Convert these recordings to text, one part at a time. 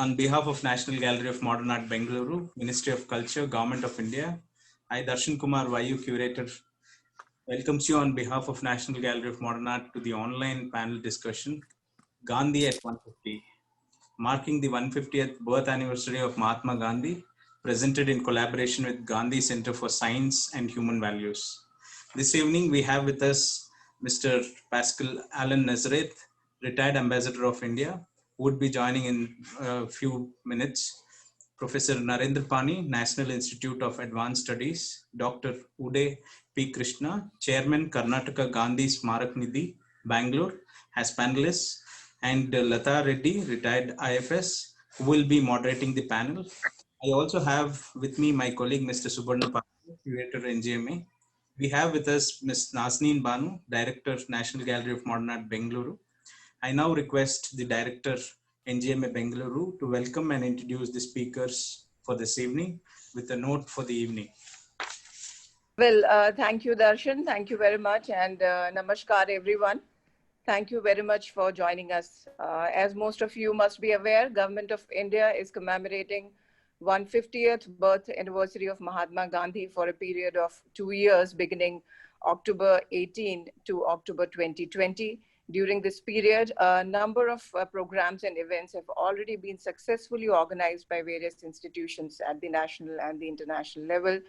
On behalf of National Gallery of Modern Art, Bengaluru, Ministry of Culture, Government of India, I, Darshan Kumar Vayu, Curator, welcomes you on behalf of National Gallery of Modern Art to the online panel discussion, Gandhi at 150, marking the 150th birth anniversary of Mahatma Gandhi, presented in collaboration with Gandhi Center for Science and Human Values. This evening, we have with us Mr. Pascal Alan Nazareth, retired Ambassador of India, who would be joining in a few minutes. Professor Narendra Pani, National Institute of Advanced Studies, Dr. Uday P. Krishna, Chairman, Karnataka Gandhi Smarak Nidhi, Bangalore, as panelists, and Lata Reddy, retired IFS, who will be moderating the panel. I also have with me my colleague, Mr. Subarna Patel, Curator NGMA. We have with us Ms. Nazneen Banu, Director, National Gallery of Modern Art, Bengaluru. I now request the Director, NGMA Bengaluru, to welcome and introduce the speakers for this evening with a note for the evening. Well, thank you, Darshan. Thank you very much. And namaskar, everyone. Thank you very much for joining us. As most of you must be aware, Government of India is commemorating 150th birth anniversary of Mahatma Gandhi for a period of 2 years, beginning October 18 to October 2020. During this period, a number of programs and events have already been successfully organized by various institutions at the national and the international level.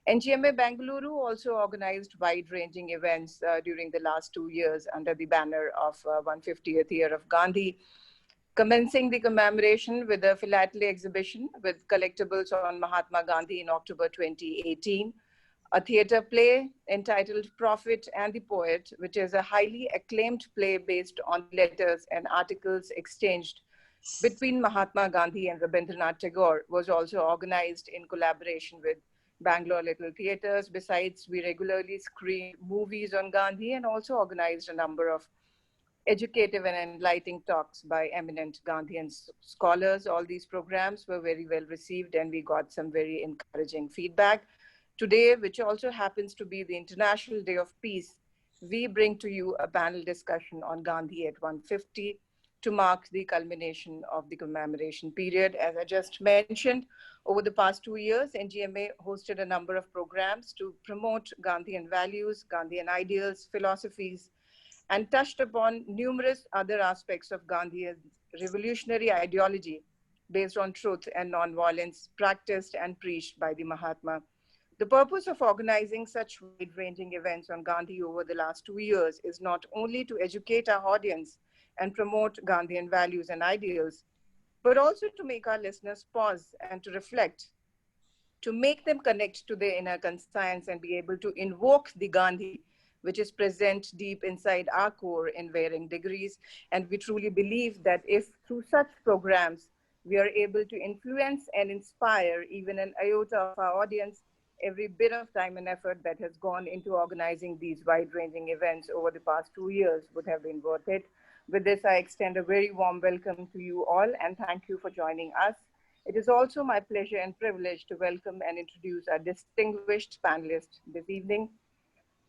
NGMA Bengaluru also organized wide-ranging events during the last 2 years under the banner of 150th year of Gandhi, commencing the commemoration with a philately exhibition with collectibles on Mahatma Gandhi in October 2018, a theatre play entitled Prophet and the Poet, which is a highly acclaimed play based on letters and articles exchanged between Mahatma Gandhi and Rabindranath Tagore, was also organized in collaboration with Bangalore Little Theatres. Besides, we regularly screen movies on Gandhi and also organized a number of educative and enlightening talks by eminent Gandhian scholars. All these programs were very well received and we got some very encouraging feedback. Today, which also happens to be the International Day of Peace, we bring to you a panel discussion on Gandhi at 150 to mark the culmination of the commemoration period. As I just mentioned, over the past 2 years, NGMA hosted a number of programs to promote Gandhian values, Gandhian ideals, philosophies, and touched upon numerous other aspects of Gandhian revolutionary ideology based on truth and nonviolence practiced and preached by the Mahatma. The purpose of organizing such wide-ranging events on Gandhi over the last 2 years is not only to educate our audience and promote Gandhian values and ideals, but also to make our listeners pause and to reflect, to make them connect to their inner conscience and be able to invoke the Gandhi, which is present deep inside our core in varying degrees. And we truly believe that if through such programs, we are able to influence and inspire even an iota of our audience, every bit of time and effort that has gone into organizing these wide-ranging events over the past 2 years would have been worth it. With this, I extend a very warm welcome to you all and thank you for joining us. It is also my pleasure and privilege to welcome and introduce our distinguished panelists this evening.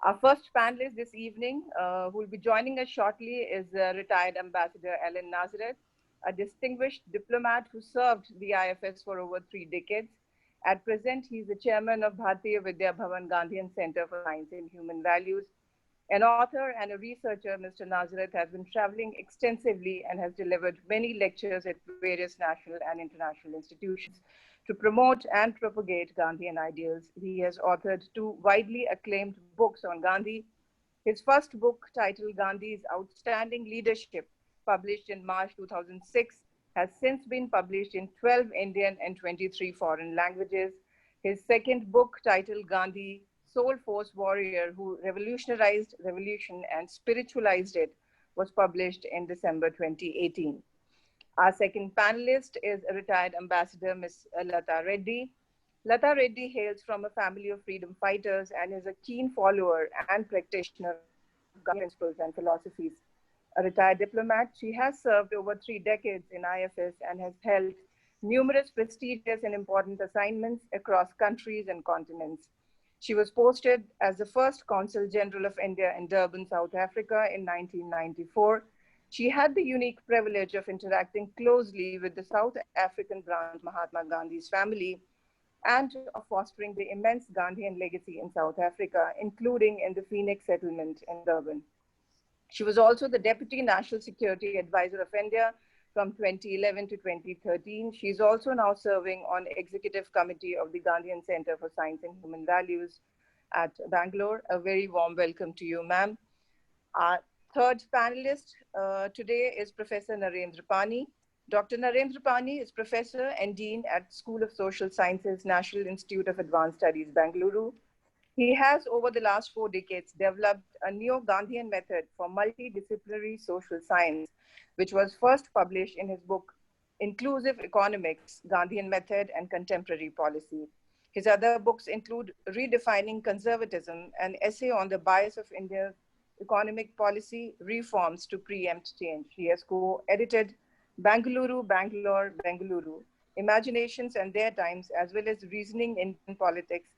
Our first panelist this evening, who will be joining us shortly, is retired Ambassador Alan Nazareth, a distinguished diplomat who served the IFS for over 3 decades. At present, he is the chairman of Bharatiya Vidya Bhavan Gandhian Center for Science and Human Values. An author and a researcher, Mr. Nazareth has been traveling extensively and has delivered many lectures at various national and international institutions to promote and propagate Gandhian ideals. He has authored 2 widely acclaimed books on Gandhi. His first book, titled Gandhi's Outstanding Leadership, published in March 2006, has since been published in 12 Indian and 23 foreign languages. His second book, titled Gandhi, Soul Force Warrior Who Revolutionized Revolution and Spiritualized It, was published in December 2018. Our second panelist is retired Ambassador Ms. Lata Reddy. Lata Reddy hails from a family of freedom fighters and is a keen follower and practitioner of Gandhian principles and philosophies. A retired diplomat, she has served over 3 decades in IFS and has held numerous prestigious and important assignments across countries and continents. She was posted as the first Consul General of India in Durban, South Africa in 1994 She had the unique privilege of interacting closely with the South African branch Mahatma Gandhi's family and of fostering the immense Gandhian legacy in South Africa, including in the Phoenix settlement in Durban. She was also the Deputy National Security Advisor of India from 2011 to 2013. She is also now serving on Executive Committee of the Gandhian Center for Science and Human Values at Bangalore. A very warm welcome to you, ma'am. Our third panelist today is Professor Narendra Pani. Dr. Narendra Pani is Professor and Dean at School of Social Sciences, National Institute of Advanced Studies, Bangalore. He has, over the last 4 decades, developed a neo-Gandhian method for multidisciplinary social science, which was first published in his book, Inclusive Economics, Gandhian Method and Contemporary Policy. His other books include Redefining Conservatism, an essay on the bias of India's economic policy reforms to preempt change. He has co-edited Bangalore, Imaginations and Their Times, as well as Reasoning in Politics,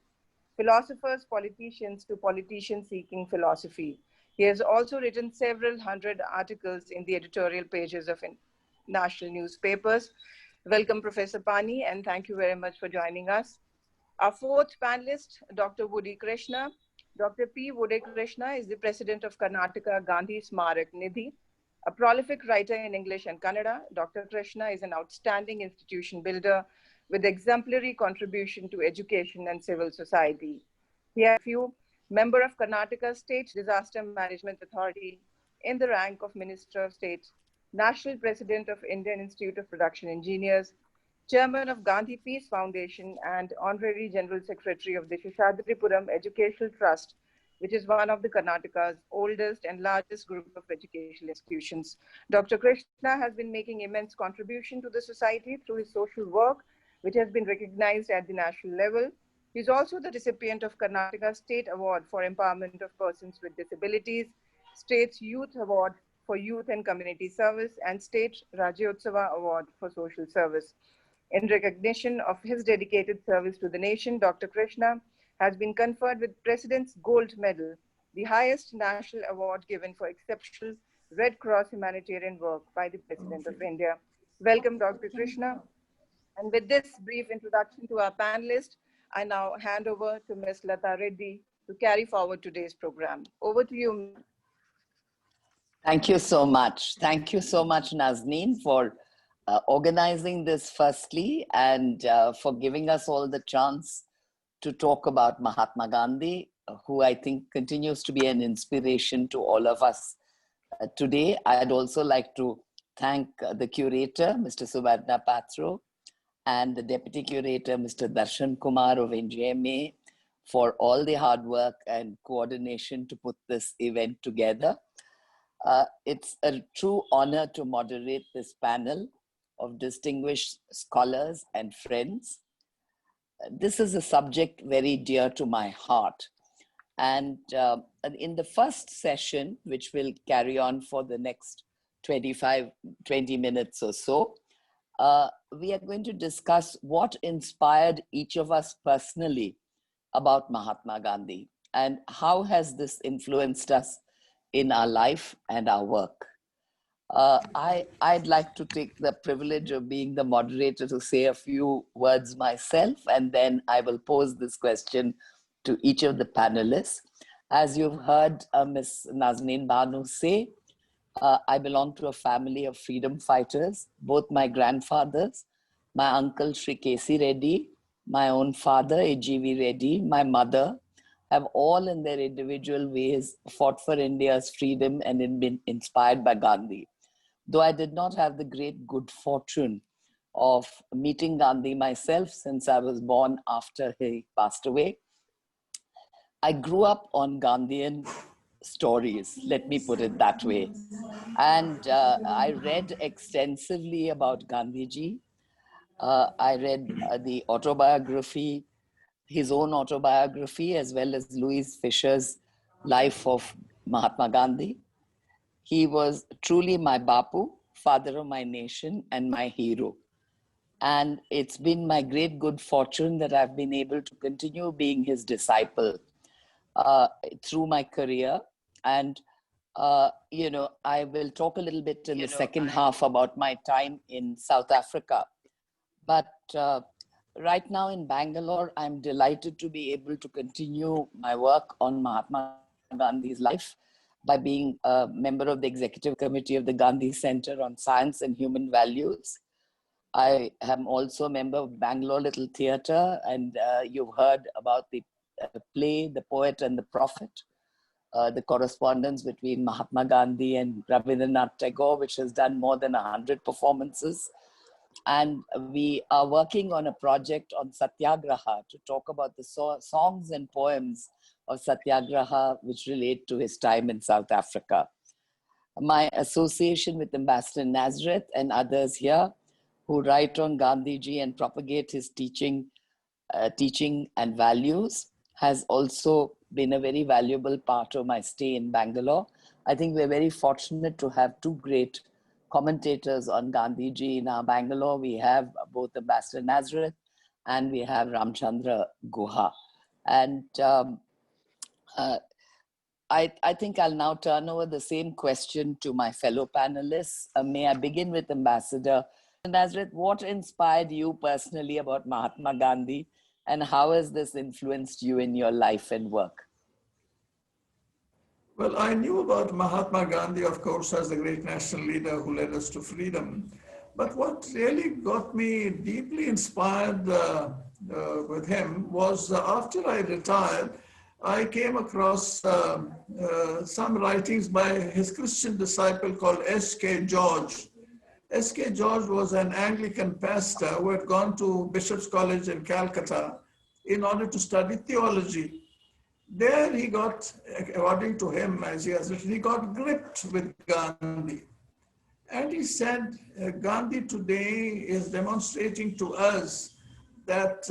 Philosophers, Politicians to Politicians Seeking Philosophy. He has also written several hundred articles in the editorial pages of national newspapers. Welcome, Professor Pani, and thank you very much for joining us. Our fourth panelist, Dr. Woody Krishna. Dr. P. Woody Krishna is the president of Karnataka Gandhi Smarak Nidhi. A prolific writer in English and Kannada, Dr. Krishna is an outstanding institution builder with exemplary contribution to education and civil society. He is a member of Karnataka State Disaster Management Authority in the rank of Minister of State, National President of Indian Institute of Production Engineers, Chairman of Gandhi Peace Foundation, and Honorary General Secretary of the Sheshadripuram Educational Trust, which is one of the Karnataka's oldest and largest group of educational institutions. Dr. Krishna has been making immense contribution to the society through his social work, which has been recognized at the national level. He is also the recipient of Karnataka State Award for Empowerment of Persons with Disabilities, State's Youth Award for Youth and Community Service, and State Rajyotsava Award for Social Service. In recognition of his dedicated service to the nation, Dr. Krishna has been conferred with President's Gold Medal, the highest national award given for exceptional Red Cross humanitarian work by the President of India. Welcome, Dr. Krishna. And with this brief introduction to our panelists, I now hand over to Ms. Lata Reddy to carry forward today's program. Over to you. Thank you so much. Thank you so much, Nazneen, for organizing this firstly, and for giving us all the chance to talk about Mahatma Gandhi, who I think continues to be an inspiration to all of us today. I'd also like to thank the curator, Mr. Suvarna Patro, and the deputy curator, Mr. Darshan Kumar of NJMA, for all the hard work and coordination to put this event together. It's a true honor to moderate this panel of distinguished scholars and friends. This is a subject very dear to my heart. And in the first session, which will carry on for the next 20 minutes or so, we are going to discuss what inspired each of us personally about Mahatma Gandhi and how has this influenced us in our life and our work. I'd like to take the privilege of being the moderator to say a few words myself, and then I will pose this question to each of the panelists. As you've heard Ms. Nazneen Banu say, I belong to a family of freedom fighters. Both my grandfathers, my uncle Sri K.C. Reddy, my own father A.G.V. Reddy, my mother, have all in their individual ways fought for India's freedom and been inspired by Gandhi. Though I did not have the great good fortune of meeting Gandhi myself since I was born after he passed away, I grew up on Gandhian stories, let me put it that way. And I read extensively about Gandhiji. I read the autobiography, his own autobiography, as well as Louise Fisher's Life of Mahatma Gandhi. He was truly my Bapu, father of my nation, and my hero. And it's been my great good fortune that I've been able to continue being his disciple through my career. And I will talk a little bit in the second half about my time in South Africa. But right now in Bangalore, I'm delighted to be able to continue my work on Mahatma Gandhi's life by being a member of the executive committee of the Gandhi Center on Science and Human Values. I am also a member of Bangalore Little Theatre, and you've heard about the play, The Poet and the Prophet, the correspondence between Mahatma Gandhi and Rabindranath Tagore, which has done more than 100 performances. And we are working on a project on Satyagraha to talk about the songs and poems of Satyagraha, which relate to his time in South Africa. My association with Ambassador Nazareth and others here who write on Gandhiji and propagate his teaching and values has also been a very valuable part of my stay in Bangalore. I think we're very fortunate to have two great commentators on Gandhiji in our Bangalore. We have both Ambassador Nazareth and we have Ramchandra Guha. And I think I'll now turn over the same question to my fellow panelists. May I begin with Ambassador Nazareth? What inspired you personally about Mahatma Gandhi, and how has this influenced you in your life and work? Well, I knew about Mahatma Gandhi, of course, as the great national leader who led us to freedom. But what really got me deeply inspired with him was after I retired, I came across some writings by his Christian disciple called S.K. George. S.K. George was an Anglican pastor who had gone to Bishop's College in Calcutta in order to study theology. There he got, according to him, as he has written, he got gripped with Gandhi. And he said, Gandhi today is demonstrating to us that,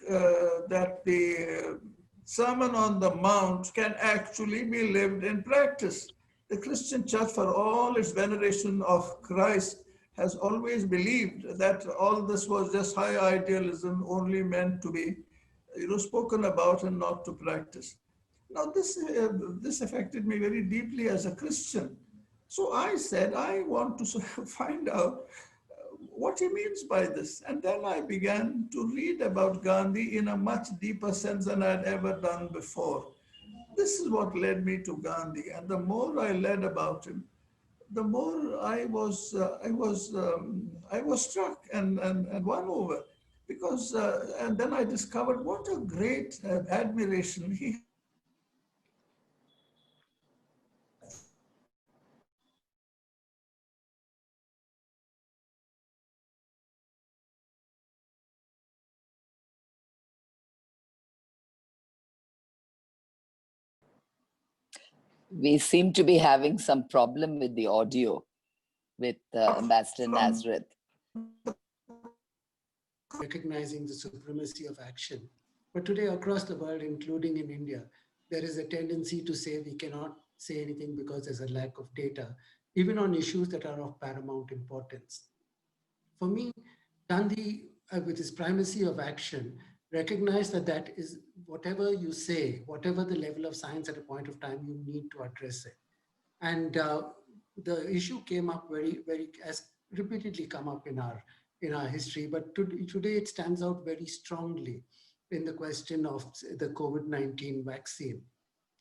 that the Sermon on the Mount can actually be lived in practice. The Christian church, for all its veneration of Christ, has always believed that all this was just high idealism, only meant to be spoken about and not to practice. Now this affected me very deeply as a Christian. So I said, I want to find out what he means by this. And then I began to read about Gandhi in a much deeper sense than I'd ever done before. This is what led me to Gandhi. And the more I read about him, the more I was struck and won over. Because, and then I discovered what a great admiration he We seem to be having some problem with the audio with Ambassador Nazareth. Recognizing the supremacy of action. But today across the world, including in India, there is a tendency to say we cannot say anything because there's a lack of data, even on issues that are of paramount importance. For me, Gandhi, with his primacy of action, recognized that is whatever you say, whatever the level of science at a point of time, you need to address it. And the issue came up has repeatedly come up in our history, but today it stands out very strongly in the question of the COVID-19 vaccine.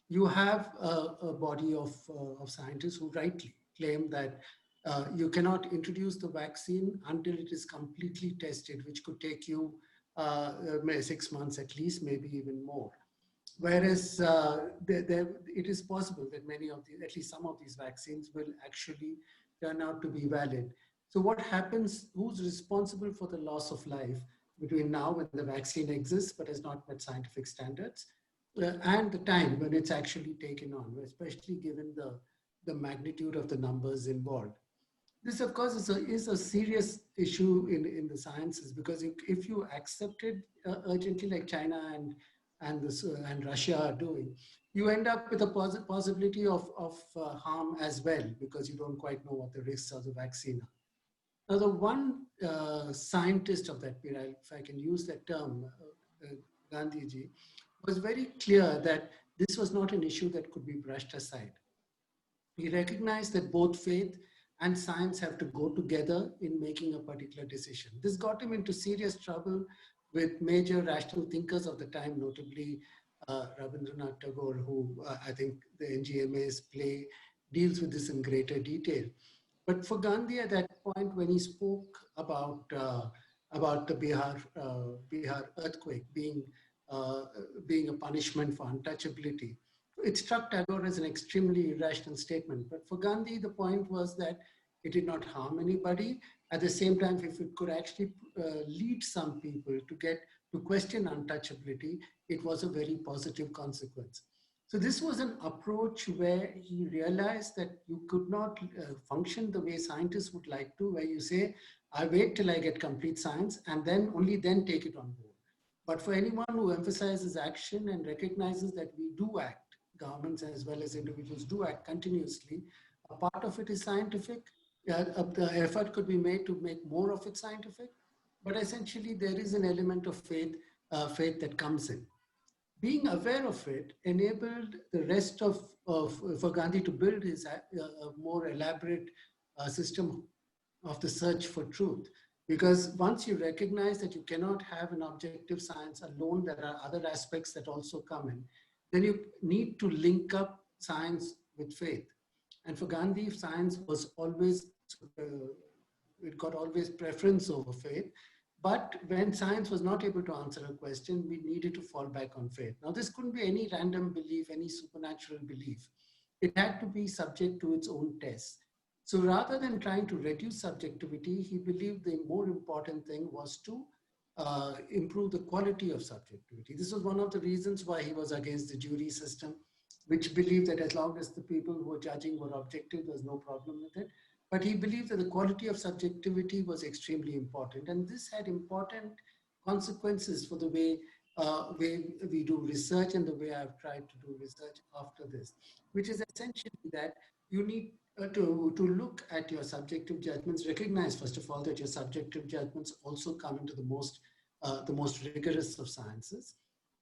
You have a body of scientists who rightly claim that you cannot introduce the vaccine until it is completely tested, which could take you 6 months at least, maybe even more. Whereas it is possible that at least some of these vaccines will actually turn out to be valid. So what happens, who's responsible for the loss of life between now when the vaccine exists but has not met scientific standards and the time when it's actually taken on, especially given the magnitude of the numbers involved? This, of course, is a serious issue in the sciences, because if you accept it urgently, like China and Russia are doing, you end up with a possibility of harm as well, because you don't quite know what the risks of the vaccine are. Now, the one scientist of that period, if I can use that term, Gandhiji, was very clear that this was not an issue that could be brushed aside. He recognized that both faith and science have to go together in making a particular decision. This got him into serious trouble with major rational thinkers of the time, notably Rabindranath Tagore, who I think the NGMA's play deals with this in greater detail. But for Gandhi at that point, when he spoke about the Bihar earthquake being a punishment for untouchability, it struck Tagore as an extremely irrational statement. But for Gandhi, the point was that it did not harm anybody. At the same time, if it could actually lead some people to question untouchability, it was a very positive consequence. So this was an approach where he realized that you could not function the way scientists would like to, where you say, I wait till I get complete science and then only then take it on board. But for anyone who emphasizes action and recognizes that we do act, governments as well as individuals do act continuously, a part of it is scientific. The effort could be made to make more of it scientific, but essentially there is an element of faith that comes in. Being aware of it enabled the rest for Gandhi to build his a more elaborate system of the search for truth. Because once you recognize that you cannot have an objective science alone, there are other aspects that also come in, then you need to link up science with faith. And for Gandhi, science was always, it got always preference over faith. But when science was not able to answer a question, we needed to fall back on faith. Now, this couldn't be any random belief, any supernatural belief. It had to be subject to its own tests. So rather than trying to reduce subjectivity, he believed the more important thing was to improve the quality of subjectivity. This was one of the reasons why he was against the jury system, which believed that as long as the people who were judging were objective, there was no problem with it. But he believed that the quality of subjectivity was extremely important. And this had important consequences for the way we do research and the way I've tried to do research after this, which is essentially that you need to look at your subjective judgments, recognize, first of all, that your subjective judgments also come into the most rigorous of sciences,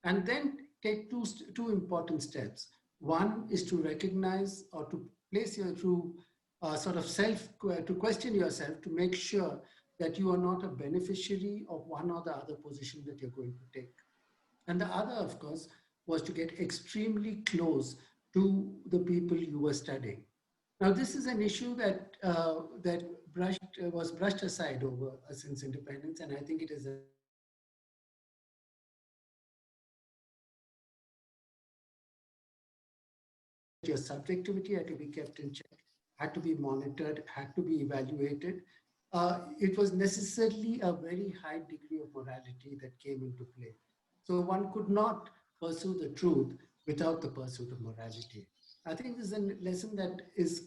and then take two important steps. One is to recognize or to place your true to question yourself, to make sure that you are not a beneficiary of one or the other position that you're going to take. And the other, of course, was to get extremely close to the people you were studying. Now, this is an issue that was brushed aside over since independence, and I think it is your subjectivity had to be kept in check, had to be monitored, had to be evaluated. It was necessarily a very high degree of morality that came into play. So one could not pursue the truth without the pursuit of morality. I think this is a lesson that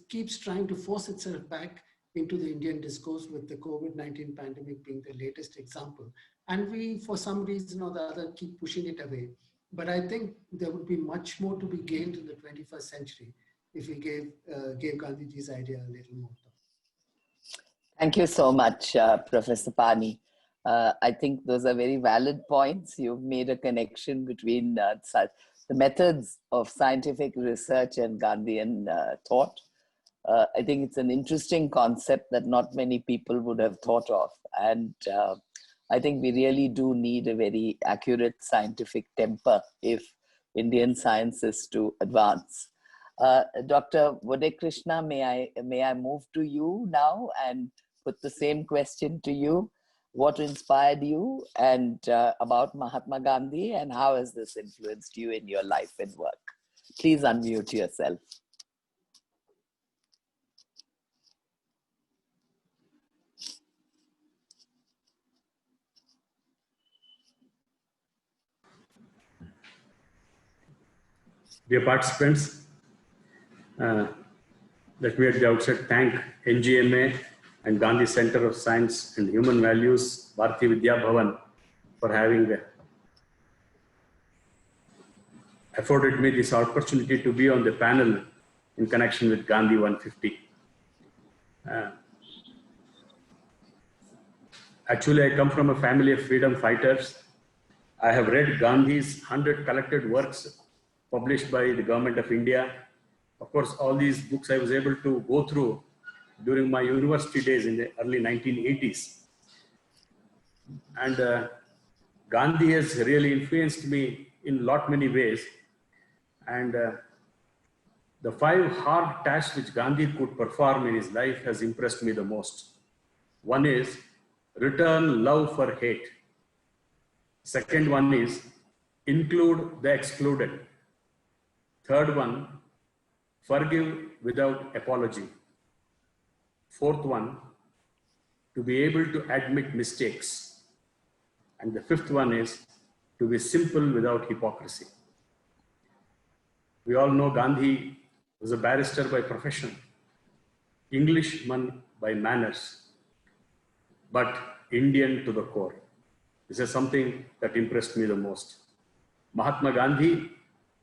keeps trying to force itself back into the Indian discourse, with the COVID-19 pandemic being the latest example. And we, for some reason or the other, keep pushing it away. But I think there would be much more to be gained in the 21st century if we gave Gandhiji's idea a little more thought. Thank you so much, Professor Pani. I think those are very valid points. You've made a connection between the methods of scientific research and Gandhian thought. I think it's an interesting concept that not many people would have thought of. And I think we really do need a very accurate scientific temper if Indian science is to advance. Dr. Vodekkrishna, may I move to you now and put the same question to you? What inspired you and about Mahatma Gandhi, and how has this influenced you in your life and work? Please unmute yourself. Dear participants, let me at the outset thank NGMA and Gandhi Center of Science and Human Values, Bharati Vidya Bhavan, for having afforded me this opportunity to be on the panel in connection with Gandhi 150. Actually, I come from a family of freedom fighters. I have read Gandhi's 100 collected works published by the Government of India, Of course, all these books I was able to go through during my university days in the early 1980s. And Gandhi has really influenced me in many ways. And the 5 hard tasks which Gandhi could perform in his life has impressed me the most. One is return love for hate. Second one is include the excluded. Third one, forgive without apology. Fourth one, to be able to admit mistakes. And the fifth one is to be simple without hypocrisy. We all know Gandhi was a barrister by profession, Englishman by manners, but Indian to the core. This is something that impressed me the most. Mahatma Gandhi,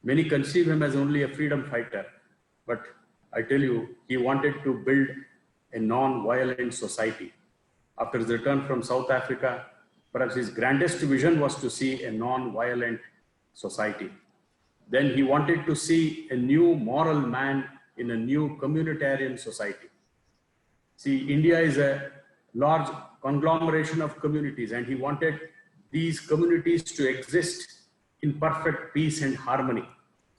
many conceive him as only a freedom fighter, but I tell you, he wanted to build a non-violent society. After his return from South Africa, perhaps his grandest vision was to see a non-violent society. Then he wanted to see a new moral man in a new communitarian society. See, India is a large conglomeration of communities, and he wanted these communities to exist in perfect peace and harmony.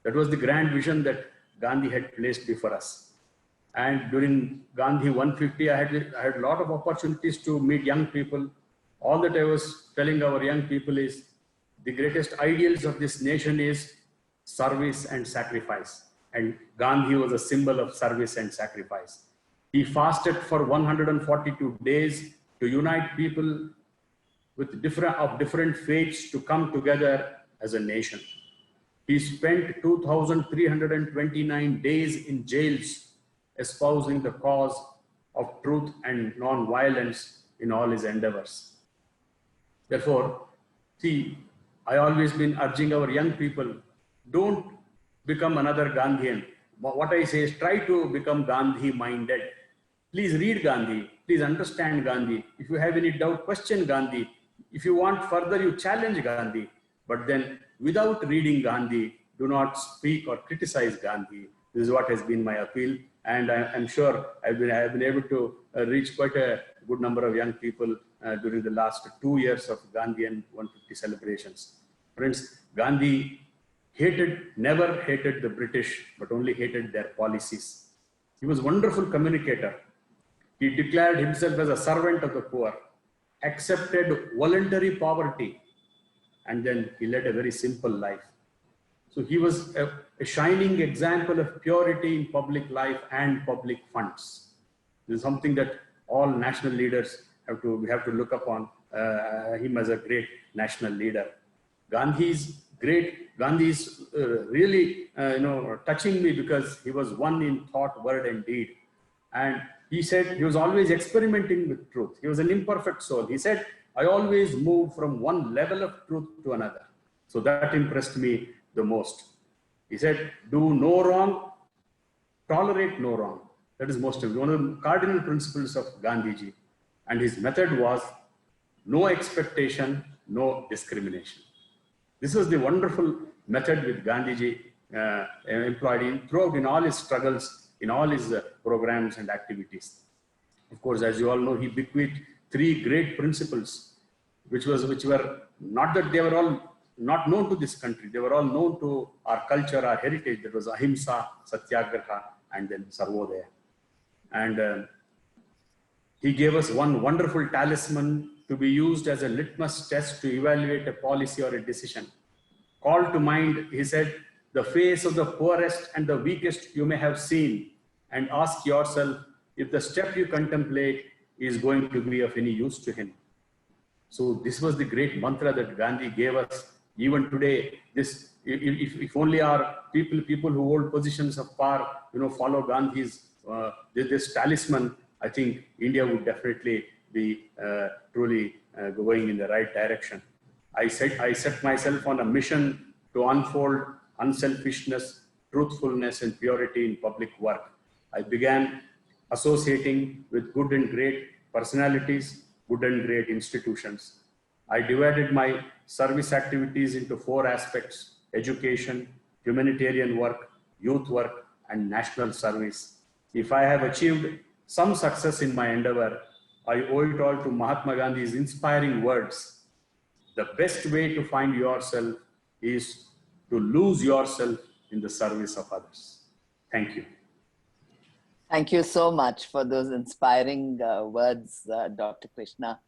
That was the grand vision that Gandhi had placed before us. And during Gandhi 150, I had a lot of opportunities to meet young people. All that I was telling our young people is the greatest ideals of this nation is service and sacrifice. And Gandhi was a symbol of service and sacrifice. He fasted for 142 days to unite people with different faiths to come together as a nation. He spent 2,329 days in jails espousing the cause of truth and non-violence in all his endeavors. Therefore, see, I always been urging our young people, don't become another Gandhian. What I say is try to become Gandhi-minded. Please read Gandhi. Please understand Gandhi. If you have any doubt, question Gandhi. If you want further, you challenge Gandhi. But then without reading Gandhi, do not speak or criticize Gandhi. This is what has been my appeal. And I'm sure I've been able to reach quite a good number of young people during the last 2 years of Gandhian 150 celebrations. Friends, Gandhi never hated the British, but only hated their policies. He was a wonderful communicator. He declared himself as a servant of the poor, accepted voluntary poverty, and then he led a very simple life. So he was a shining example of purity in public life and public funds. This is something that all national leaders have to look upon him as a great national leader. Gandhi's really touching me because he was one in thought, word, and deed. And he said he was always experimenting with truth. He was an imperfect soul. He said, I always move from one level of truth to another. So that impressed me the most. He said, do no wrong, tolerate no wrong. That is most of one of the cardinal principles of Gandhiji. And his method was no expectation, no discrimination. This was the wonderful method with Gandhiji employed throughout in all his struggles, in all his programs and activities. Of course, as you all know, he bequeathed 3 great principles, which were not that they were all not known to this country. They were all known to our culture, our heritage. That was Ahimsa, Satyagraha, and then Sarvodaya. And he gave us one wonderful talisman to be used as a litmus test to evaluate a policy or a decision. Call to mind, he said, the face of the poorest and the weakest you may have seen, and ask yourself if the step you contemplate is going to be of any use to him. So this was the great mantra that Gandhi gave us. Even today, this, if only our people who hold positions of power, follow Gandhi's this talisman, I think India would definitely be truly going in the right direction. I set myself on a mission to unfold unselfishness, truthfulness, and purity in public work. I began associating with good and great personalities, good and great institutions. I divided my service activities into 4 aspects: education, humanitarian work, youth work, and national service. If I have achieved some success in my endeavor, I owe it all to Mahatma Gandhi's inspiring words. The best way to find yourself is to lose yourself in the service of others. Thank you. Thank you so much for those inspiring words, Dr. Krishna.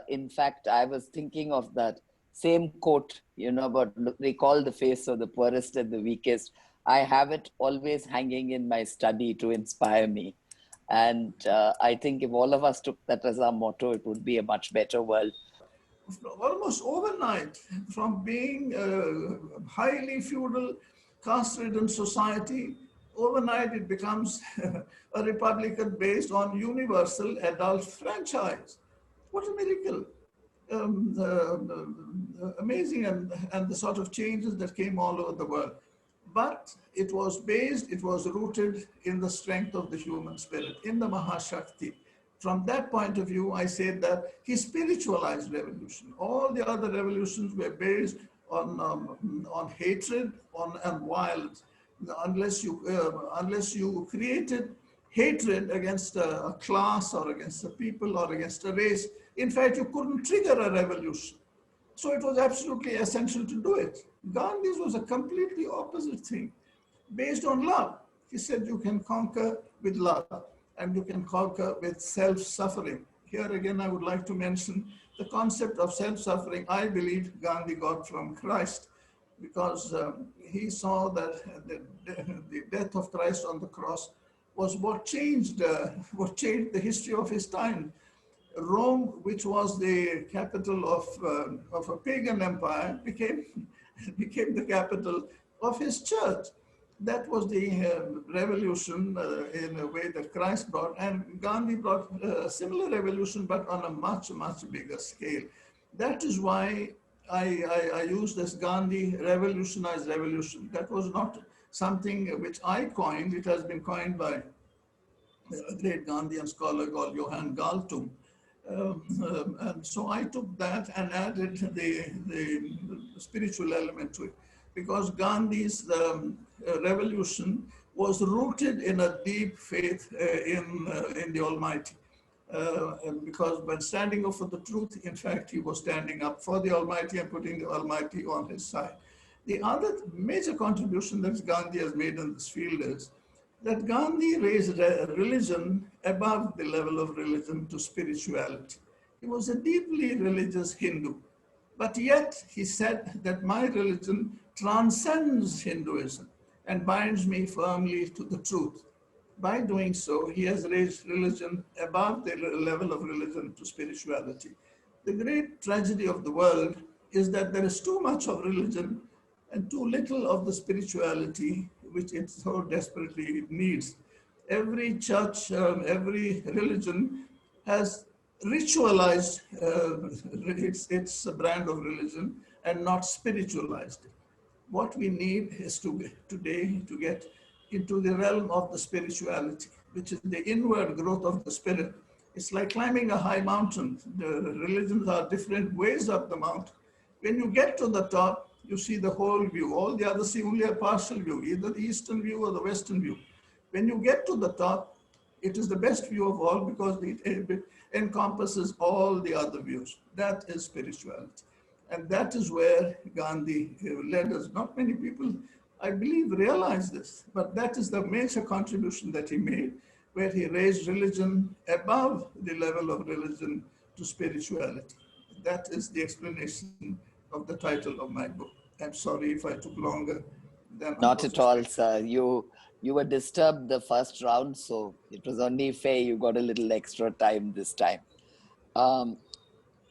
In fact, I was thinking of that same quote, about recall the face of the poorest and the weakest. I have it always hanging in my study to inspire me. And I think if all of us took that as our motto, it would be a much better world. Almost overnight, from being a highly feudal, caste-ridden society, overnight it becomes a republic based on universal adult franchise. What a miracle. Amazing, and the sort of changes that came all over the world. But it was rooted in the strength of the human spirit, in the Mahashakti. From that point of view, I said that he spiritualized revolution. All the other revolutions were based on hatred, and violence. Unless you created hatred against a class or against a people or against a race, in fact, you couldn't trigger a revolution. So it was absolutely essential to do it. Gandhi's was a completely opposite thing, based on love. He said you can conquer with love and you can conquer with self-suffering. Here again, I would like to mention the concept of self-suffering. I believe Gandhi got from Christ, because he saw that the death of Christ on the cross was what changed the history of his time. Rome, which was the capital of a pagan empire, became the capital of his church. That was the revolution in a way that Christ brought, and Gandhi brought a similar revolution, but on a much, much bigger scale. That is why I use this Gandhi revolutionized revolution. That was not something which I coined. It has been coined by a great Gandhian scholar called Johann Galtung. And so I took that and added the spiritual element to it, because Gandhi's revolution was rooted in a deep faith in the Almighty. Because when standing up for the truth, in fact, he was standing up for the Almighty and putting the Almighty on his side. The other major contribution that Gandhi has made in this field is that Gandhi raised religion above the level of religion to spirituality. He was a deeply religious Hindu, but yet he said that my religion transcends Hinduism and binds me firmly to the truth. By doing so, he has raised religion above the level of religion to spirituality. The great tragedy of the world is that there is too much of religion and too little of the spirituality which it so desperately needs. Every church, every religion has ritualized its brand of religion and not spiritualized it. What we need is today to get into the realm of the spirituality, which is the inward growth of the spirit. It's like climbing a high mountain. The religions are different ways up the mountain. When you get to the top, you see the whole view. All the others see only a partial view, either the eastern view or the western view. When you get to the top, it is the best view of all because it encompasses all the other views. That is spirituality. And that is where Gandhi led us. Not many people, I believe, realize this, but that is the major contribution that he made, where he raised religion above the level of religion to spirituality. That is the explanation of the title of my book. I'm sorry if I took longer than Not at all, sir. You were disturbed the first round, so it was only fair you got a little extra time this time.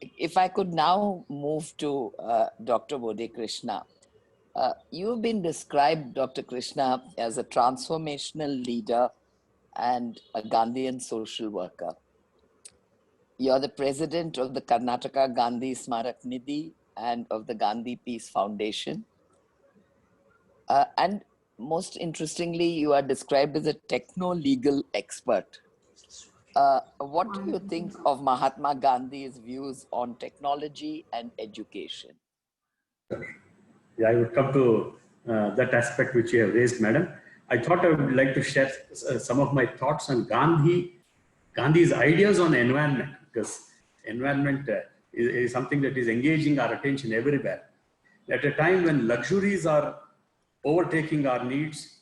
If I could now move to Dr. Bodhi Krishna. You've been described, Dr. Krishna, as a transformational leader and a Gandhian social worker. You're the president of the Karnataka Gandhi Smarak Nidhi and of the Gandhi Peace Foundation. And most interestingly, you are described as a techno-legal expert. What do you think of Mahatma Gandhi's views on technology and education? Yeah, I would come to that aspect which you have raised, madam. I thought I would like to share some of my thoughts on Gandhi's ideas on environment, because environment is something that is engaging our attention everywhere. At a time when luxuries are overtaking our needs,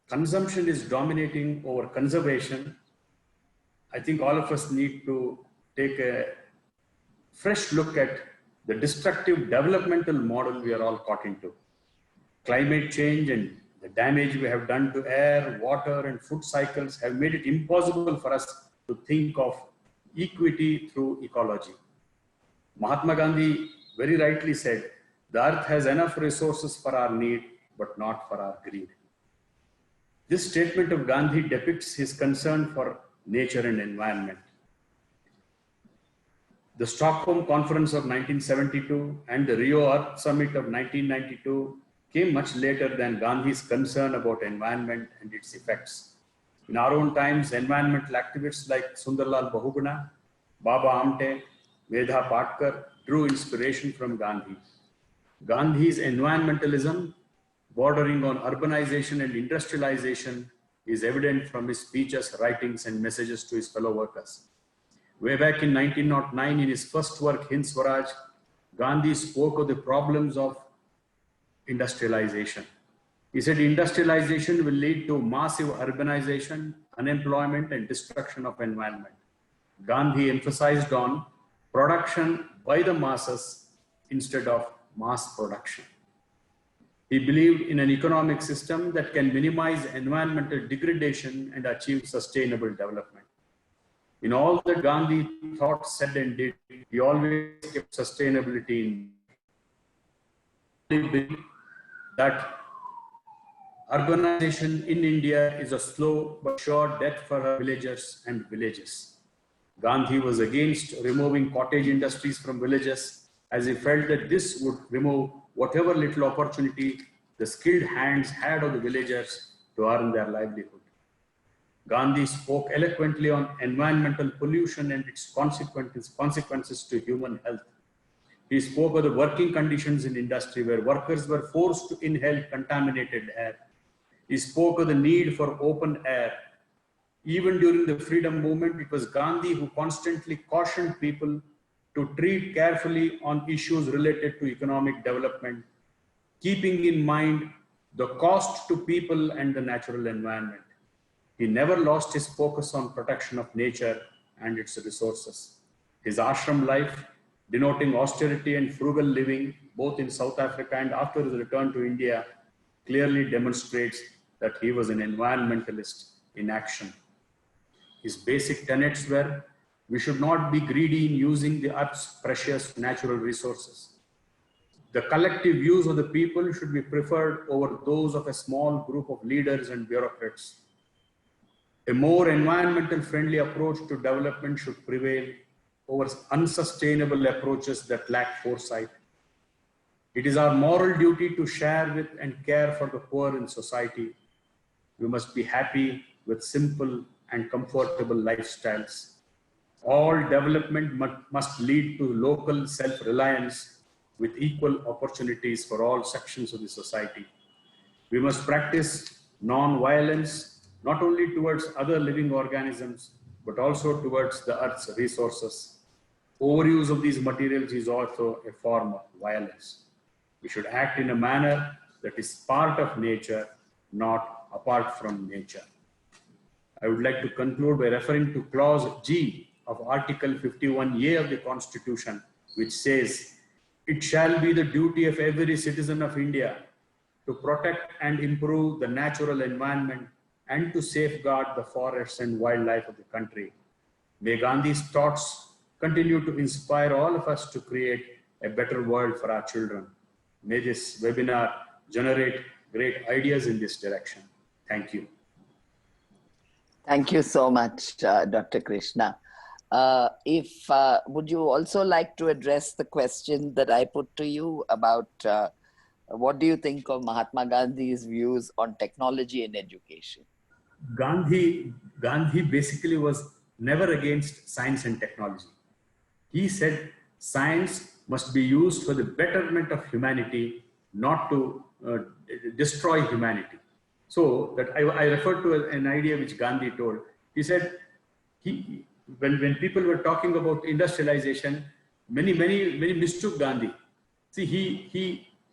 consumption is dominating over conservation, I think all of us need to take a fresh look at the destructive developmental model we are all caught into. Climate change and the damage we have done to air, water, and food cycles have made it impossible for us to think of equity through ecology. Mahatma Gandhi very rightly said, the earth has enough resources for our need, but not for our greed. This statement of Gandhi depicts his concern for nature and environment. The Stockholm Conference of 1972 and the Rio Earth Summit of 1992 came much later than Gandhi's concern about environment and its effects. In our own times, environmental activists like Sundarlal Bahuguna, Baba Amte, Medha Patkar drew inspiration from Gandhi. Gandhi's environmentalism, bordering on urbanization and industrialization, is evident from his speeches, writings, and messages to his fellow workers. Way back in 1909, in his first work, Hind Swaraj, Gandhi spoke of the problems of industrialization. He said industrialization will lead to massive urbanization, unemployment, and destruction of environment. Gandhi emphasized on production by the masses instead of mass production. He believed in an economic system that can minimize environmental degradation and achieve sustainable development. In all that Gandhi thought, said, and did, he always kept sustainability in that urbanization in India is a slow but sure death for our villagers and villages. Gandhi was against removing cottage industries from villages, as he felt that this would remove whatever little opportunity the skilled hands had of the villagers to earn their livelihood. Gandhi spoke eloquently on environmental pollution and its consequences to human health. He spoke of the working conditions in industry where workers were forced to inhale contaminated air. He spoke of the need for open air. Even during the freedom movement, it was Gandhi who constantly cautioned people to tread carefully on issues related to economic development, keeping in mind the cost to people and the natural environment. He never lost his focus on protection of nature and its resources. His ashram life, denoting austerity and frugal living, both in South Africa and after his return to India, clearly demonstrates that he was an environmentalist in action. His basic tenets were, we should not be greedy in using the earth's precious natural resources. The collective views of the people should be preferred over those of a small group of leaders and bureaucrats. A more environmental friendly approach to development should prevail over unsustainable approaches that lack foresight. It is our moral duty to share with and care for the poor in society. We must be happy with simple and comfortable lifestyles. All development must lead to local self-reliance with equal opportunities for all sections of the society. We must practice non-violence not only towards other living organisms, but also towards the earth's resources. Overuse of these materials is also a form of violence. We should act in a manner that is part of nature, not apart from nature. I would like to conclude by referring to clause G of Article 51A of the Constitution, which says, it shall be the duty of every citizen of India to protect and improve the natural environment and to safeguard the forests and wildlife of the country. May Gandhi's thoughts continue to inspire all of us to create a better world for our children. May this webinar generate great ideas in this direction. Thank you. Thank you so much, Dr. Krishna. Would you also like to address the question that I put to you about what do you think of Mahatma Gandhi's views on technology and education? Gandhi basically was never against science and technology. He said science must be used for the betterment of humanity, not to destroy humanity. So that I referred to an idea which Gandhi told. He said, when people were talking about industrialization, many mistook Gandhi. See,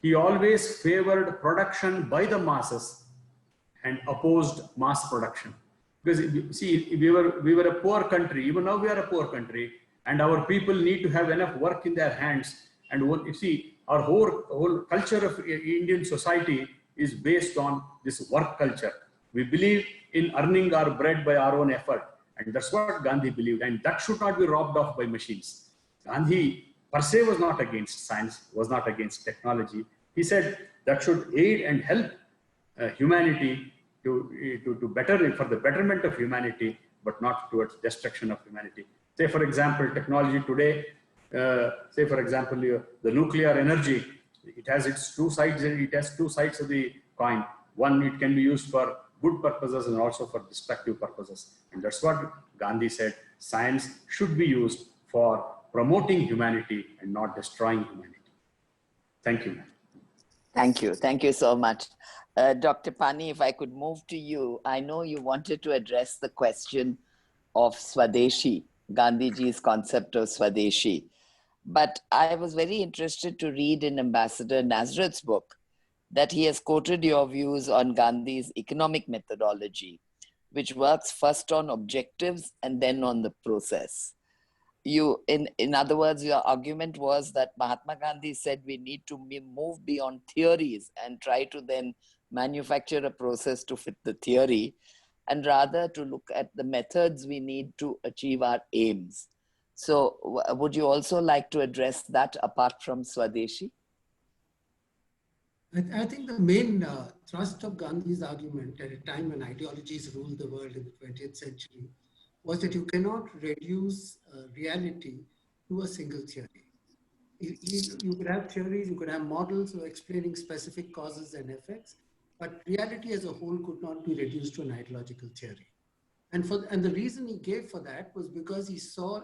he always favored production by the masses and opposed mass production. Because see, we were a poor country. Even now we are a poor country, and our people need to have enough work in their hands. And you see, our whole culture of Indian society is based on this work culture. We believe in earning our bread by our own effort, and that's what Gandhi believed, and that should not be robbed off by machines. Gandhi per se was not against science, was not against technology. He said that should aid and help humanity to better, for the betterment of humanity, but not towards destruction of humanity. Say, for example, technology today, say, for example, the nuclear energy, it has its two sides, it has two sides of the coin. One, it can be used for good purposes and also for destructive purposes. And that's what Gandhi said, science should be used for promoting humanity and not destroying humanity. Thank you. Thank you. Thank you so much. Dr. Pani, if I could move to you, I know you wanted to address the question of Swadeshi, Gandhiji's concept of Swadeshi. But I was very interested to read in Ambassador Nazareth's book that he has quoted your views on Gandhi's economic methodology, which works first on objectives and then on the process. You, in other words, your argument was that Mahatma Gandhi said we need to move beyond theories and try to then manufacture a process to fit the theory, and rather to look at the methods we need to achieve our aims. So would you also like to address that apart from Swadeshi? I think the main thrust of Gandhi's argument at a time when ideologies ruled the world in the 20th century was that you cannot reduce reality to a single theory. You could have theories, you could have models of explaining specific causes and effects, but reality as a whole could not be reduced to an ideological theory. And the reason he gave for that was because he saw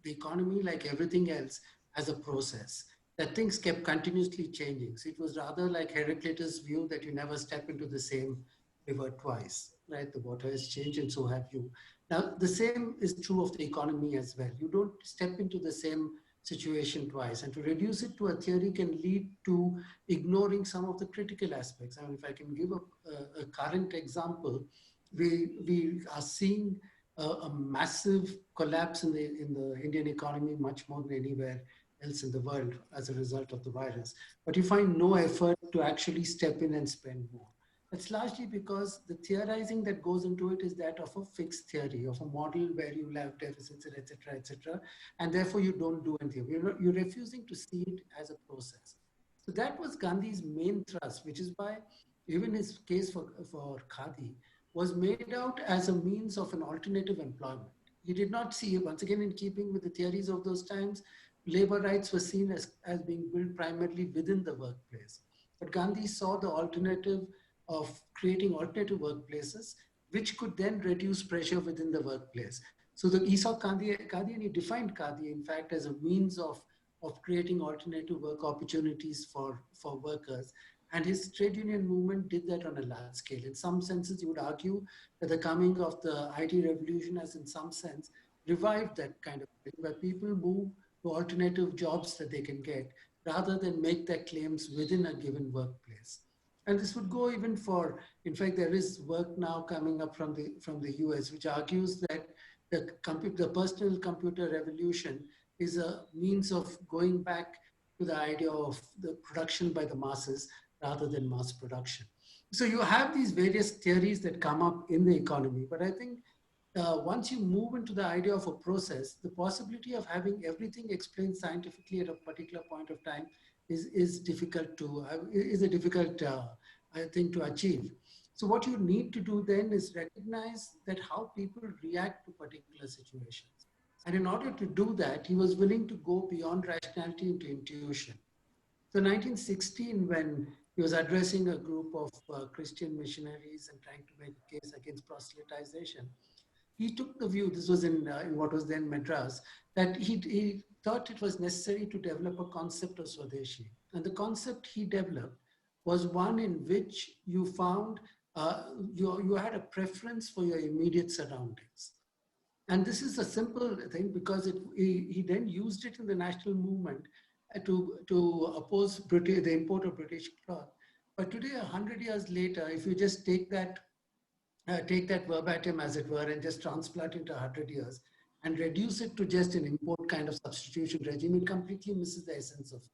the economy, like everything else, as a process, that things kept continuously changing. So it was rather like Heraclitus' view that you never step into the same river twice, right? The water has changed and so have you. Now, the same is true of the economy as well. You don't step into the same situation twice, and to reduce it to a theory can lead to ignoring some of the critical aspects. I mean, if I can give a current example, we are seeing a massive collapse in the Indian economy, much more than anywhere else in the world as a result of the virus. But you find no effort to actually step in and spend more. That's largely because the theorizing that goes into it is that of a fixed theory, of a model where you have deficits, et cetera, and therefore you don't do anything. You're refusing to see it as a process. So that was Gandhi's main thrust, which is why even his case for Khadi was made out as a means of an alternative employment. He did not see, once again in keeping with the theories of those times, labor rights were seen as being built primarily within the workplace. But Gandhi saw the alternative of creating alternative workplaces, which could then reduce pressure within the workplace. So he saw Khadi and he defined Khadi, in fact, as a means of creating alternative work opportunities for workers. And his trade union movement did that on a large scale. In some senses, you would argue that the coming of the IT revolution has, in some sense, revived that kind of thing, where people move to alternative jobs that they can get, rather than make their claims within a given workplace. And this would go even for, in fact, there is work now coming up from the US, which argues that the personal computer revolution is a means of going back to the idea of the production by the masses rather than mass production. So you have these various theories that come up in the economy, but I think once you move into the idea of a process, the possibility of having everything explained scientifically at a particular point of time is a difficult thing to achieve. So what you need to do then is recognize that how people react to particular situations. And in order to do that, he was willing to go beyond rationality into intuition. So 1916, when he was addressing a group of Christian missionaries and trying to make a case against proselytization, he took the view, this was in what was then Madras, that he thought it was necessary to develop a concept of Swadeshi. And the concept he developed was one in which you found you had a preference for your immediate surroundings. And this is a simple thing because he then used it in the national movement to oppose the import of British cloth. But today, 100 years later, if you just take that verbatim, as it were, and just transplant it to 100 years and reduce it to just an import kind of substitution regime, it completely misses the essence of it.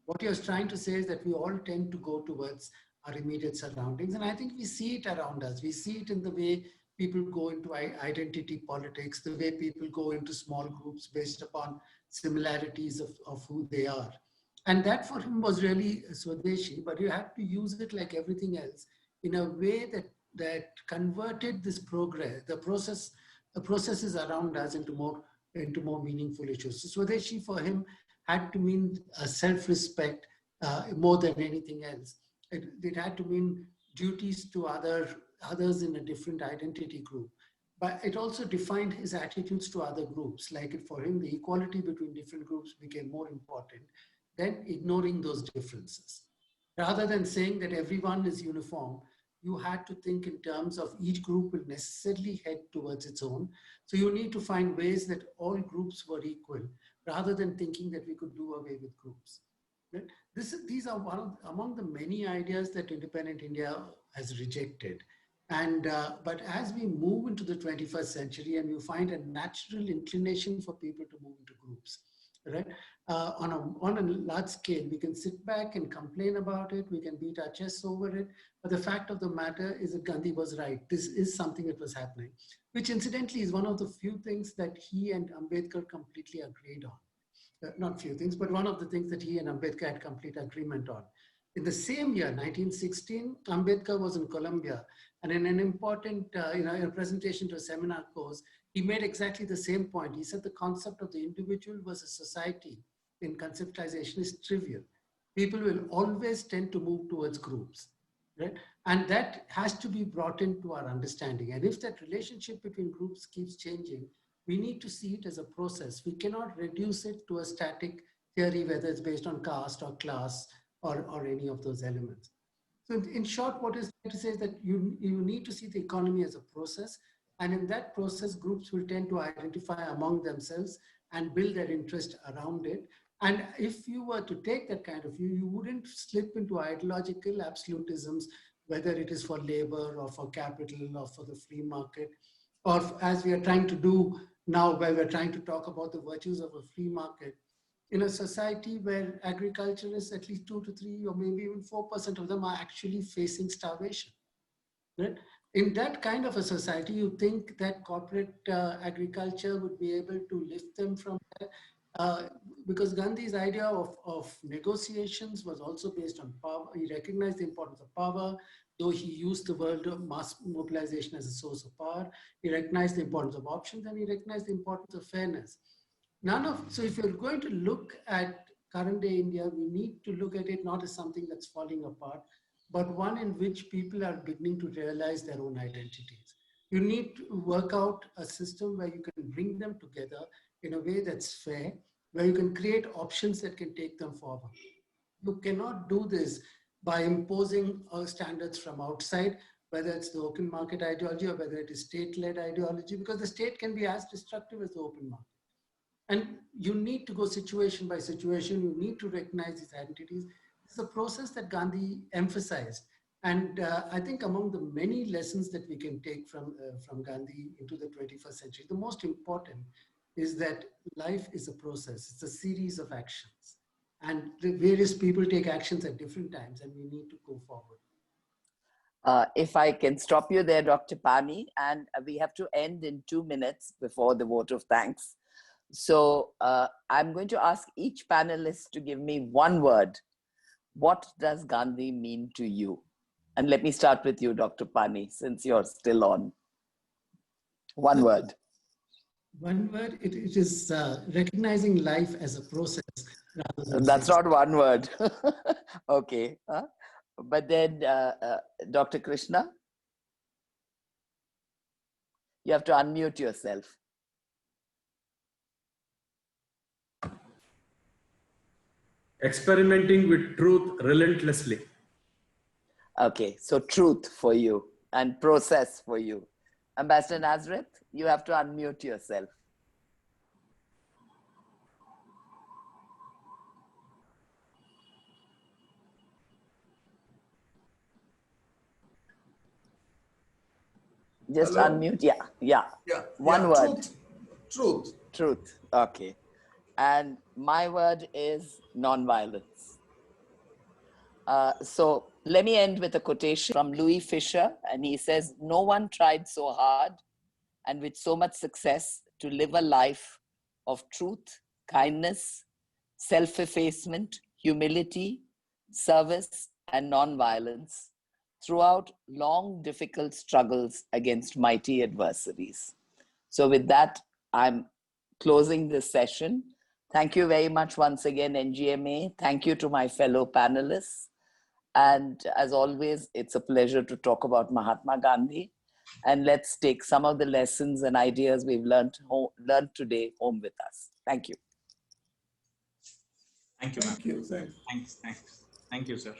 What you're trying to say is that we all tend to go towards our immediate surroundings. And I think we see it around us. We see it in the way people go into identity politics, the way people go into small groups based upon similarities of who they are. And that for him was really Swadeshi, but you have to use it like everything else in a way that converted this progress, the processes around us into more meaningful issues. So Swadeshi for him had to mean self-respect more than anything else. It had to mean duties to others in a different identity group. But it also defined his attitudes to other groups. Like for him, the equality between different groups became more important than ignoring those differences. Rather than saying that everyone is uniform, you had to think in terms of each group will necessarily head towards its own. So you need to find ways that all groups were equal, rather than thinking that we could do away with groups. Right? These are among the many ideas that independent India has rejected. And but as we move into the 21st century, and you find a natural inclination for people to move into groups, right? On a large scale, we can sit back and complain about it. We can beat our chests over it. But the fact of the matter is that Gandhi was right. This is something that was happening, which incidentally is one of the few things that he and Ambedkar completely agreed on. Not few things, but one of the things that he and Ambedkar had complete agreement on. In the same year, 1916, Ambedkar was in Colombia, and in an important in a presentation to a seminar course, he made exactly the same point. He said the concept of the individual versus society in conceptualization is trivial. People will always tend to move towards groups, right? And that has to be brought into our understanding. And if that relationship between groups keeps changing, we need to see it as a process. We cannot reduce it to a static theory, whether it's based on caste or class or any of those elements. So in short, what is trying to say is that you need to see the economy as a process. And in that process, groups will tend to identify among themselves and build their interest around it. And if you were to take that kind of view, you wouldn't slip into ideological absolutisms, whether it is for labor or for capital or for the free market, or as we are trying to do now, where we're trying to talk about the virtues of a free market. In a society where agriculturists, at least 2 to 3 or maybe even 4% of them are actually facing starvation. Right? In that kind of a society, you think that corporate agriculture would be able to lift them from there? Because Gandhi's idea of negotiations was also based on power. He recognized the importance of power, though he used the word of mass mobilization as a source of power. He recognized the importance of options, and he recognized the importance of fairness. So if you're going to look at current day India, we need to look at it not as something that's falling apart, but one in which people are beginning to realize their own identities. You need to work out a system where you can bring them together in a way that's fair, where you can create options that can take them forward. You cannot do this by imposing standards from outside, whether it's the open market ideology or whether it is state-led ideology, because the state can be as destructive as the open market. And you need to go situation by situation. You need to recognize these identities. This is a process that Gandhi emphasized. And I think among the many lessons that we can take from Gandhi into the 21st century, the most important is that life is a process. It's a series of actions. And the various people take actions at different times, and we need to go forward. If I can stop you there, Dr. Pani, and we have to end in 2 minutes before the vote of thanks. So I'm going to ask each panelist to give me one word. What does Gandhi mean to you? And let me start with you, Dr. Pani, since you're still on. One word. One word, it is recognizing life as a process. That's not one word. Okay. But then, Dr. Krishna, you have to unmute yourself. Experimenting with truth relentlessly. Okay, so truth for you. and process for you. Ambassador Nazareth, you have to unmute yourself. Just Hello? unmute. Yeah, yeah. Yeah. One yeah. word. Truth. Truth. Okay. And my word is nonviolence. So let me end with a quotation from Louis Fisher. And he says, "No one tried so hard and with so much success to live a life of truth, kindness, self-effacement, humility, service, and nonviolence throughout long, difficult struggles against mighty adversaries." So with that, I'm closing this session. Thank you very much once again, NGMA. Thank you to my fellow panelists. And as always, it's a pleasure to talk about Mahatma Gandhi. And let's take some of the lessons and ideas we've learned today home with us. Thank you. Thank you, ma'am. Thank you. Thank you. Thanks. Thank you, sir.